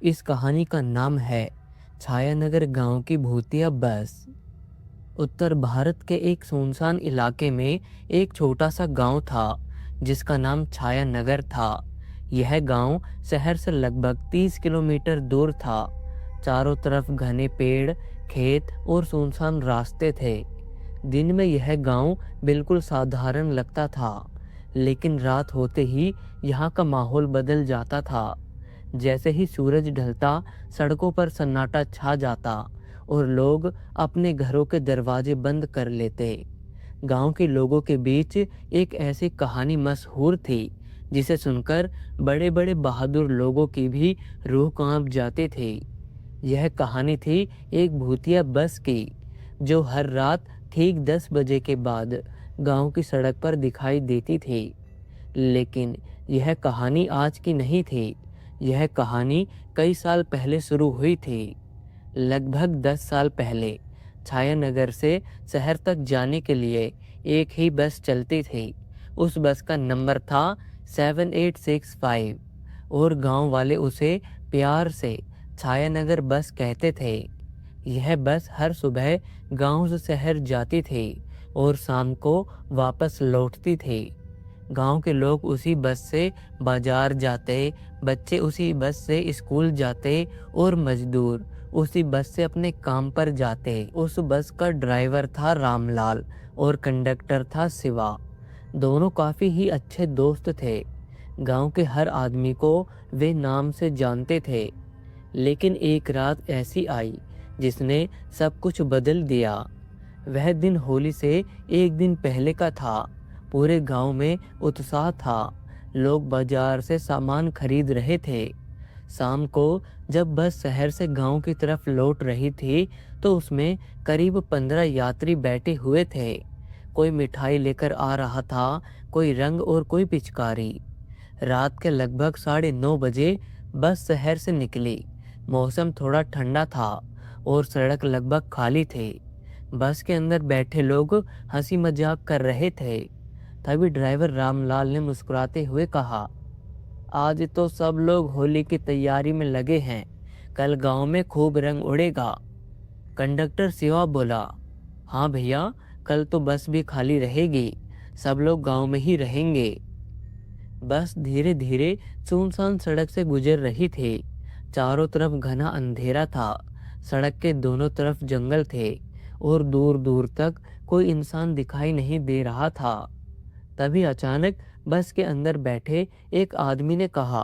इस कहानी का नाम है छायानगर गांव की भूतिया बस। उत्तर भारत के एक सुनसान इलाके में एक छोटा सा गांव था जिसका नाम छायानगर था। यह गांव शहर से लगभग 30 किलोमीटर दूर था। चारों तरफ घने पेड़, खेत और सुनसान रास्ते थे। दिन में यह गांव बिल्कुल साधारण लगता था, लेकिन रात होते ही यहाँ का माहौल बदल जाता था। जैसे ही सूरज ढलता, सड़कों पर सन्नाटा छा जाता और लोग अपने घरों के दरवाजे बंद कर लेते। गांव के लोगों के बीच एक ऐसी कहानी मशहूर थी जिसे सुनकर बड़े बड़े बहादुर लोगों की भी रूह कांप जाती थी। यह कहानी थी एक भूतिया बस की, जो हर रात ठीक 10 बजे के बाद गांव की सड़क पर दिखाई देती थी। लेकिन यह कहानी आज की नहीं थी। यह कहानी कई साल पहले शुरू हुई थी। लगभग 10 साल पहले छायानगर से शहर तक जाने के लिए एक ही बस चलती थी। उस बस का नंबर था 7865 और गांव वाले उसे प्यार से छायानगर बस कहते थे। यह बस हर सुबह गांव से शहर जाती थी और शाम को वापस लौटती थी। गांव के लोग उसी बस से बाजार जाते, बच्चे उसी बस से स्कूल जाते और मजदूर उसी बस से अपने काम पर जाते। उस बस का ड्राइवर था रामलाल और कंडक्टर था शिवा। दोनों काफी ही अच्छे दोस्त थे। गांव के हर आदमी को वे नाम से जानते थे। लेकिन एक रात ऐसी आई जिसने सब कुछ बदल दिया। वह दिन होली से एक दिन पहले का था। पूरे गांव में उत्साह था। लोग बाजार से सामान खरीद रहे थे। शाम को जब बस शहर से गांव की तरफ लौट रही थी तो उसमें करीब 15 यात्री बैठे हुए थे। कोई मिठाई लेकर आ रहा था, कोई रंग और कोई पिचकारी। रात के लगभग 9:30 बजे बस शहर से निकली। मौसम थोड़ा ठंडा था और सड़क लगभग खाली थी। बस के अंदर बैठे लोग हंसी मजाक कर रहे थे। तभी ड्राइवर रामलाल ने मुस्कुराते हुए कहा, आज तो सब लोग होली की तैयारी में लगे हैं, कल गांव में खूब रंग उड़ेगा। कंडक्टर शिवा बोला, हाँ भैया, कल तो बस भी खाली रहेगी, सब लोग गांव में ही रहेंगे। बस धीरे धीरे सुनसान सड़क से गुजर रही थी। चारों तरफ घना अंधेरा था। सड़क के दोनों तरफ जंगल थे और दूर दूर तक कोई इंसान दिखाई नहीं दे रहा था। तभी अचानक बस के अंदर बैठे एक आदमी ने कहा,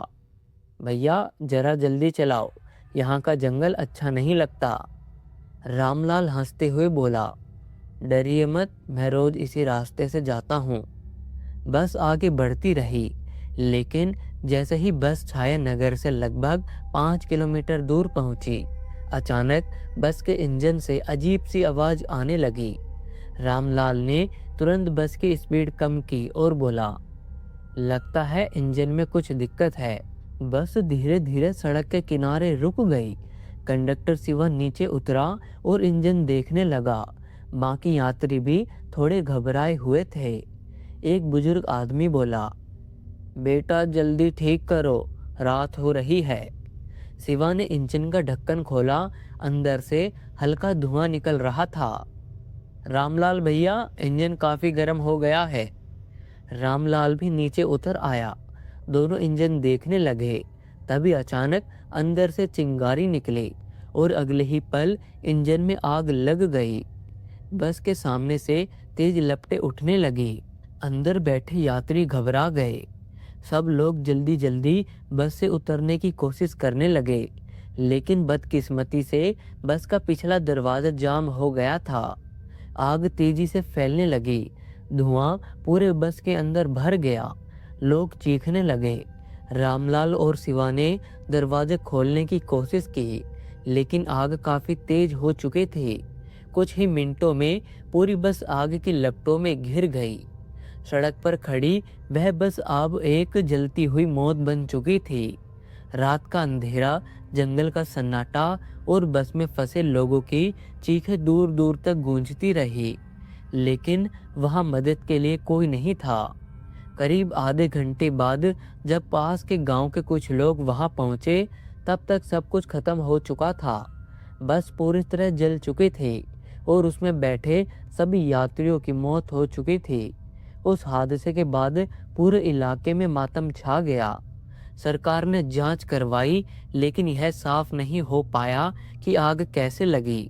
भैया जरा जल्दी चलाओ, यहाँ का जंगल अच्छा नहीं लगता। रामलाल हंसते हुए बोला, डरिए मत, मैं रोज इसी रास्ते से जाता हूँ। बस आगे बढ़ती रही, लेकिन जैसे ही बस छायानगर से लगभग 5 किलोमीटर दूर पहुंची, अचानक बस के इंजन से अजीब सी आवाज आने लगी। रामलाल ने तुरंत बस की स्पीड कम की और बोला, लगता है इंजन में कुछ दिक्कत है। बस धीरे धीरे सड़क के किनारे रुक गई। कंडक्टर शिवा नीचे उतरा और इंजन देखने लगा। बाकी यात्री भी थोड़े घबराए हुए थे। एक बुजुर्ग आदमी बोला, बेटा जल्दी ठीक करो, रात हो रही है। शिवा ने इंजन का ढक्कन खोला। अंदर से हल्का धुआं निकल रहा था। रामलाल भैया, इंजन काफी गर्म हो गया है। रामलाल भी नीचे उतर आया। दोनों इंजन देखने लगे। तभी अचानक अंदर से चिंगारी निकली और अगले ही पल इंजन में आग लग गई। बस के सामने से तेज लपटें उठने लगी। अंदर बैठे यात्री घबरा गए। सब लोग जल्दी जल्दी बस से उतरने की कोशिश करने लगे, लेकिन बदकिस्मती से बस का पिछला दरवाजा जाम हो गया था। आग तेजी से फैलने लगी। धुआं पूरे बस के अंदर भर गया। लोग चीखने लगे। रामलाल और शिवा ने दरवाजे खोलने की कोशिश की, लेकिन आग काफी तेज हो चुकी थी। कुछ ही मिनटों में पूरी बस आग की लपटों में घिर गई। सड़क पर खड़ी वह बस अब एक जलती हुई मौत बन चुकी थी। रात का अंधेरा, जंगल का सन्नाटा और बस में फंसे लोगों की चीखें दूर दूर तक गूंजती रही, लेकिन वहां मदद के लिए कोई नहीं था। करीब आधे घंटे बाद जब पास के गांव के कुछ लोग वहां पहुंचे तब तक सब कुछ खत्म हो चुका था। बस पूरी तरह जल चुकी थी और उसमें बैठे सभी यात्रियों की मौत हो चुकी थी। उस हादसे के बाद पूरे इलाके में मातम छा गया। सरकार ने जांच करवाई, लेकिन यह साफ नहीं हो पाया कि आग कैसे लगी।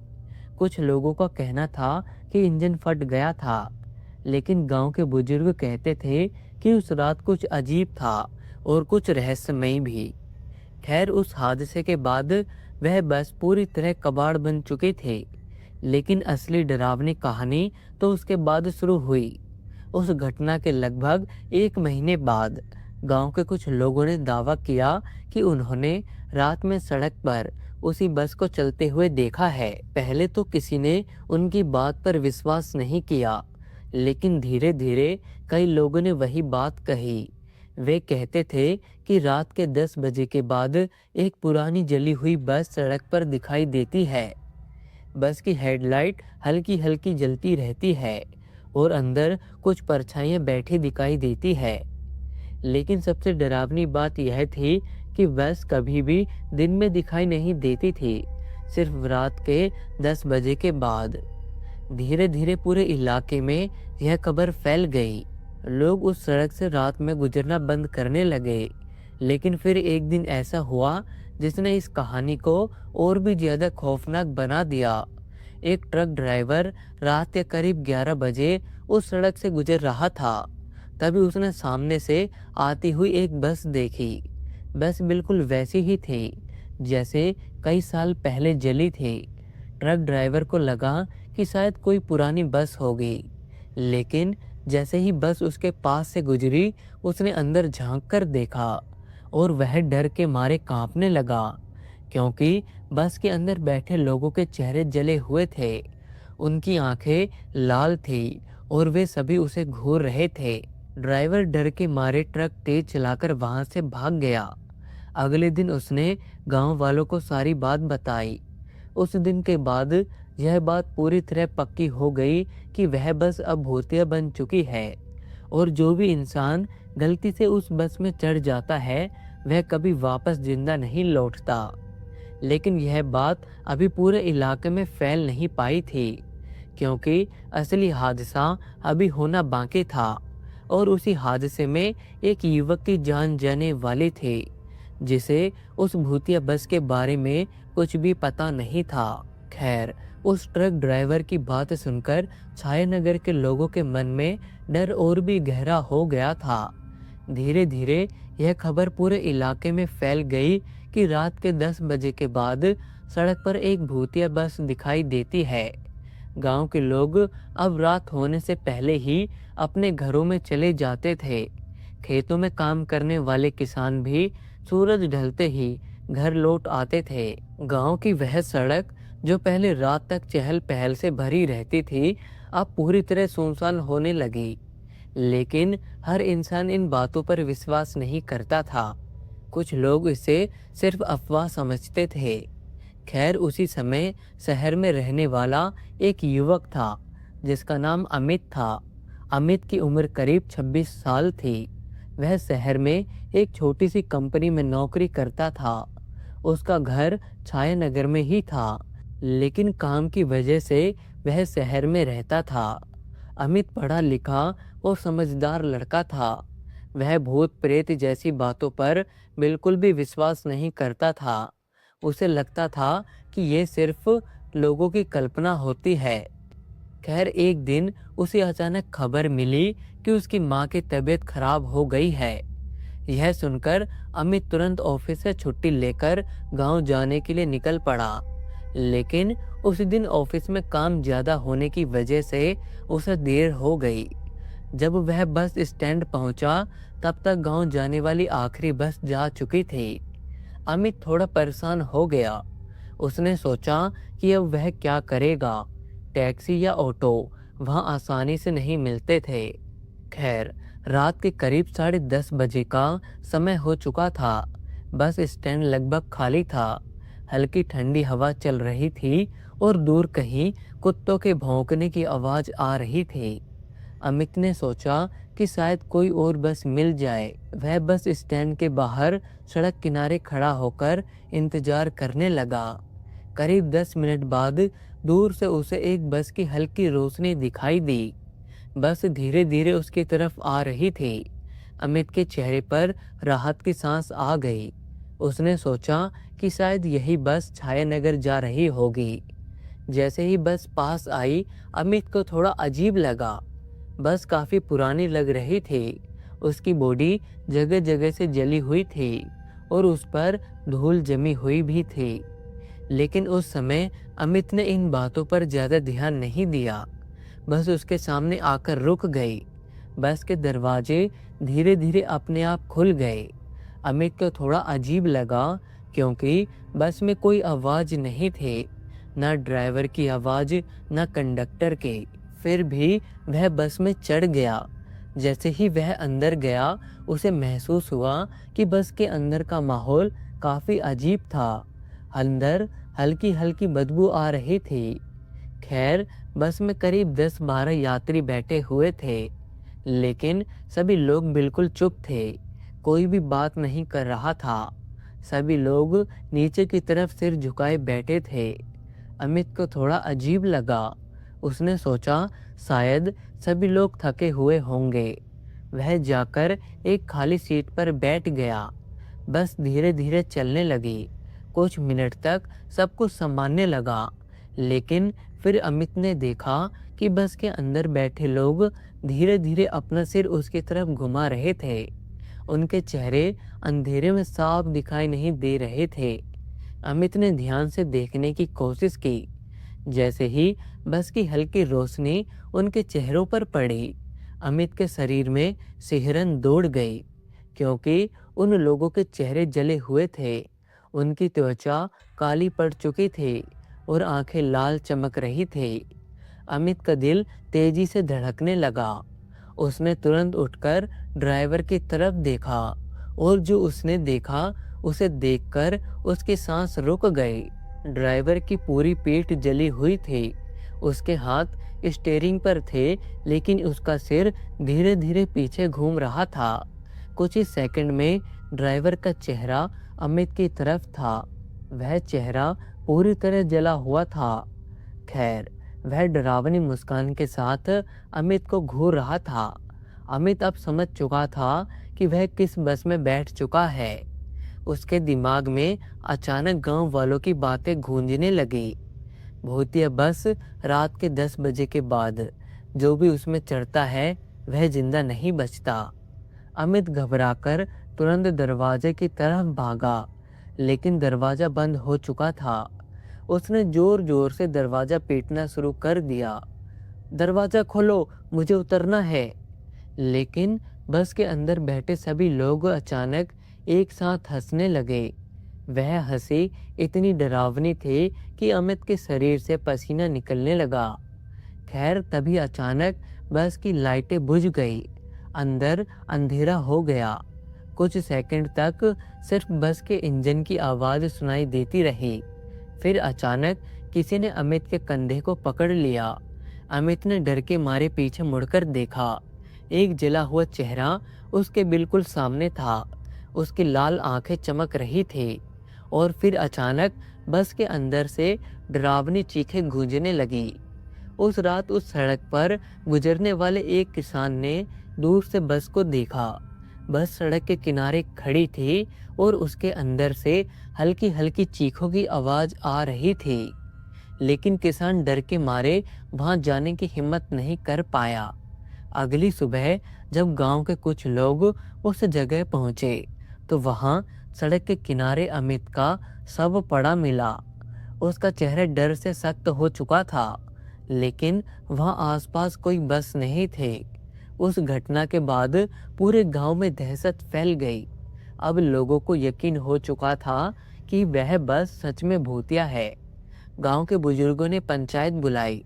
कुछ लोगों का कहना था कि इंजन फट गया था, लेकिन गांव के बुजुर्ग कहते थे कि उस रात कुछ अजीब था और कुछ रहस्यमय भी। खैर, उस हादसे के बाद वह बस पूरी तरह कबाड़ बन चुकी थी, लेकिन असली डरावनी कहानी तो उसके बाद शुरू हुई। उस घटना के लगभग 1 महीने बाद गांव के कुछ लोगों ने दावा किया कि उन्होंने रात में सड़क पर उसी बस को चलते हुए देखा है। पहले तो किसी ने उनकी बात पर विश्वास नहीं किया, लेकिन धीरे धीरे कई लोगों ने वही बात कही। वे कहते थे कि रात के 10 बजे के बाद एक पुरानी जली हुई बस सड़क पर दिखाई देती है। बस की हेडलाइट हल्की हल्की जलती रहती है और अंदर कुछ परछाइयां बैठी दिखाई देती है। लेकिन सबसे डरावनी बात यह थी कि बस कभी भी दिन में दिखाई नहीं देती थी, सिर्फ रात के 10 बजे के बाद। धीरे धीरे पूरे इलाके में यह खबर फैल गई। लोग उस सड़क से रात में गुजरना बंद करने लगे। लेकिन फिर एक दिन ऐसा हुआ जिसने इस कहानी को और भी ज्यादा खौफनाक बना दिया। एक ट्रक ड्राइवर रात के करीब 11 बजे उस सड़क से गुजर रहा था। तभी उसने सामने से आती हुई एक बस देखी। बस बिल्कुल वैसी ही थी जैसे कई साल पहले जली थी। ट्रक ड्राइवर को लगा कि शायद कोई पुरानी बस होगी, लेकिन जैसे ही बस उसके पास से गुजरी, उसने अंदर झांक कर देखा और वह डर के मारे कांपने लगा, क्योंकि बस के अंदर बैठे लोगों के चेहरे जले हुए थे। उनकी आंखें लाल थी और वे सभी उसे घूर रहे थे। ड्राइवर डर के मारे ट्रक तेज चलाकर वहां से भाग गया। अगले दिन उसने गांव वालों को सारी बात बताई। उस दिन के बाद यह बात पूरी तरह पक्की हो गई कि वह बस अब भूतिया बन चुकी है और जो भी इंसान गलती से उस बस में चढ़ जाता है वह कभी वापस जिंदा नहीं लौटता। लेकिन यह बात अभी पूरे इलाके में फैल नहीं पाई थी, क्योंकि असली हादसा अभी होना बाकी था और उसी हादसे में एक युवक की जान जाने वाली थी, जिसे उस भूतिया बस के बारे में कुछ भी पता नहीं था। खैर, उस ट्रक ड्राइवर की बात सुनकर छायानगर के लोगों के मन में डर और भी गहरा हो गया था। धीरे धीरे यह खबर पूरे इलाके में फैल गई कि रात के 10 बजे के बाद सड़क पर एक भूतिया बस दिखाई देती है। गांव के लोग अब रात होने से पहले ही अपने घरों में चले जाते थे। खेतों में काम करने वाले किसान भी सूरज ढलते ही घर लौट आते थे। गांव की वह सड़क जो पहले रात तक चहल पहल से भरी रहती थी, अब पूरी तरह सुनसान होने लगी। लेकिन हर इंसान इन बातों पर विश्वास नहीं करता था। कुछ लोग इसे सिर्फ अफवाह समझते थे। खैर, उसी समय शहर में रहने वाला एक युवक था जिसका नाम अमित था। अमित की उम्र करीब 26 साल थी। वह शहर में एक छोटी सी कंपनी में नौकरी करता था। उसका घर छायानगर में ही था, लेकिन काम की वजह से वह शहर में रहता था। अमित पढ़ा लिखा और समझदार लड़का था। वह भूत प्रेत जैसी बातों पर बिल्कुल भी विश्वास नहीं करता था। उसे लगता था कि ये सिर्फ लोगों की कल्पना होती है। खैर, एक दिन उसे अचानक खबर मिली कि उसकी माँ की तबीयत खराब हो गई है। यह सुनकर अमित तुरंत ऑफिस से छुट्टी लेकर गांव जाने के लिए निकल पड़ा। लेकिन उस दिन ऑफिस में काम ज्यादा होने की वजह से उसे देर हो गई। जब वह बस स्टैंड पहुंचा, तब तक गांव जाने वाली आखिरी बस जा चुकी थी। अमित थोड़ा परेशान हो गया। उसने सोचा कि अब वह क्या करेगा। टैक्सी या ऑटो वहां आसानी से नहीं मिलते थे। खैर, रात के करीब 10:30 बजे का समय हो चुका था। बस स्टैंड लगभग खाली था। हल्की ठंडी हवा चल रही थी और दूर कहीं कुत्तों के भौंकने की आवाज आ रही थी। अमित ने सोचा कि शायद कोई और बस मिल जाए। वह बस स्टैंड के बाहर सड़क किनारे खड़ा होकर इंतजार करने लगा। करीब 10 मिनट बाद दूर से उसे एक बस की हल्की रोशनी दिखाई दी। बस धीरे धीरे उसकी तरफ आ रही थी। अमित के चेहरे पर राहत की सांस आ गई। उसने सोचा कि शायद यही बस छायानगर जा रही होगी। जैसे ही बस पास आई, अमित को थोड़ा अजीब लगा। बस काफी पुरानी लग रही थी। उसकी बॉडी जगह जगह से जली हुई थी और उस पर धूल जमी हुई भी थी। लेकिन उस समय अमित ने इन बातों पर ज्यादा ध्यान नहीं दिया। बस उसके सामने आकर रुक गई। बस के दरवाजे धीरे धीरे अपने आप खुल गए। अमित को थोड़ा अजीब लगा क्योंकि बस में कोई आवाज नहीं थी, न ड्राइवर की आवाज न कंडक्टर की। फिर भी वह बस में चढ़ गया। जैसे ही वह अंदर गया, उसे महसूस हुआ कि बस के अंदर का माहौल काफी अजीब था। अंदर हल्की हल्की बदबू आ रही थी। खैर, बस में करीब 10-12 यात्री बैठे हुए थे, लेकिन सभी लोग बिल्कुल चुप थे। कोई भी बात नहीं कर रहा था। सभी लोग नीचे की तरफ सिर झुकाए बैठे थे। अमित को थोड़ा अजीब लगा। उसने सोचा शायद सभी लोग थके हुए होंगे। वह जाकर एक खाली सीट पर बैठ गया। बस धीरे धीरे चलने लगी। कुछ मिनट तक सब कुछ सामान्य लगा, लेकिन फिर अमित ने देखा कि बस के अंदर बैठे लोग धीरे धीरे अपना सिर उसकी तरफ घुमा रहे थे। उनके चेहरे अंधेरे में साफ दिखाई नहीं दे रहे थे। अमित ने ध्यान से देखने की कोशिश की। जैसे ही बस की हल्की रोशनी उनके चेहरों पर पड़ी, अमित के शरीर में सिहरन दौड़ गई, क्योंकि उन लोगों के चेहरे जले हुए थे। उनकी त्वचा काली पड़ चुकी थी और आंखें लाल चमक रही थी। अमित का दिल तेजी से धड़कने लगा। उसने तुरंत उठकर ड्राइवर की तरफ देखा और जो उसने देखा उसे देखकर उसकी सांस रुक गई। ड्राइवर की पूरी पीठ जली हुई थी। उसके हाथ स्टीयरिंग पर थे, लेकिन उसका सिर धीरे धीरे पीछे घूम रहा था। कुछ ही सेकंड में ड्राइवर का चेहरा अमित की तरफ था। वह चेहरा पूरी तरह जला हुआ था। खैर, वह डरावनी मुस्कान के साथ अमित को घूर रहा था। अमित अब समझ चुका था कि वह किस बस में बैठ चुका है। उसके दिमाग में अचानक गांव वालों की बातें गूंजने लगी। भूतिया बस रात के 10 बजे के बाद जो भी उसमें चढ़ता है वह जिंदा नहीं बचता। अमित घबराकर तुरंत दरवाजे की तरफ भागा, लेकिन दरवाजा बंद हो चुका था। उसने जोर जोर से दरवाजा पीटना शुरू कर दिया। दरवाजा खोलो, मुझे उतरना है। लेकिन बस के अंदर बैठे सभी लोग अचानक एक साथ हंसने लगे। वह हंसी इतनी डरावनी थी कि अमित के शरीर से पसीना निकलने लगा। खैर, तभी अचानक बस की लाइटें बुझ गई। अंदर अंधेरा हो गया। कुछ सेकंड तक सिर्फ बस के इंजन की आवाज सुनाई देती रही। फिर अचानक किसी ने अमित के कंधे को पकड़ लिया। अमित ने डर के मारे पीछे मुड़कर देखा। एक जला हुआ चेहरा उसके बिल्कुल सामने था। उसकी लाल आंखें चमक रही थी। और फिर अचानक बस के अंदर से डरावनी चीखें गूंजने लगी। उस रात उस सड़क पर गुजरने वाले एक किसान ने दूर से बस को देखा। बस सड़क के किनारे खड़ी थी और उसके अंदर से हल्की हल्की चीखों की आवाज आ रही थी। लेकिन किसान डर के मारे वहां जाने की हिम्मत नहीं कर पाया। अगली सुबह जब गांव के कुछ लोग उस जगह पहुंचे तो वहां सड़क के किनारे अमित का शव पड़ा मिला। उसका चेहरा डर से सख्त हो चुका था, लेकिन वहां आसपास कोई बस नहीं थे। उस घटना के बाद पूरे गांव में दहशत फैल गई। अब लोगों को यकीन हो चुका था कि वह बस सच में भूतिया है। गांव के बुजुर्गों ने पंचायत बुलाई।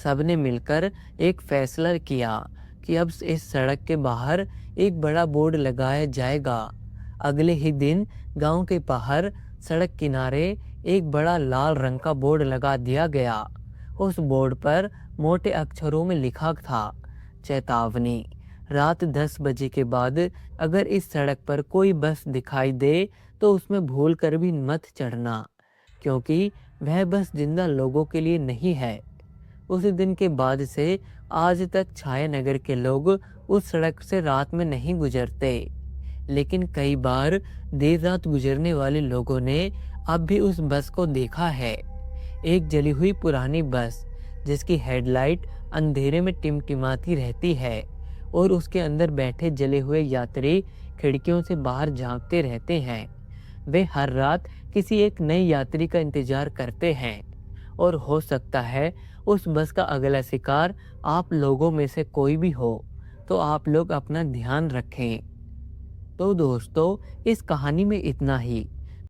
सबने मिलकर एक फैसला किया कि अब इस सड़क के बाहर एक बड़ा बोर्ड लगाया जाएगा। अगले ही दिन गांव के बाहर सड़क किनारे एक बड़ा लाल रंग का बोर्ड लगा दिया गया। उस बोर्ड पर मोटे अक्षरों में लिखा था, चेतावनी, रात 10 बजे के बाद अगर इस सड़क पर कोई बस दिखाई दे तो उसमें भूल कर भी मत चढ़ना, क्योंकि वह बस जिंदा लोगों के लिए नहीं है। उस दिन के बाद से आज तक छायानगर के लोग उस सड़क से रात में नहीं गुजरते। लेकिन कई बार देर रात गुजरने वाले लोगों ने अब भी उस बस को देखा है। एक जली हुई पुरानी बस जिसकी हेडलाइट अंधेरे में टिमटिमाती रहती है और उसके अंदर बैठे जले हुए यात्री खिड़कियों से बाहर झांकते रहते हैं। वे हर रात किसी एक नए यात्री का इंतजार करते हैं और हो सकता है उस बस का अगला शिकार आप लोगों में से कोई भी हो। तो आप लोग अपना ध्यान रखें। तो दोस्तों, इस कहानी में इतना ही।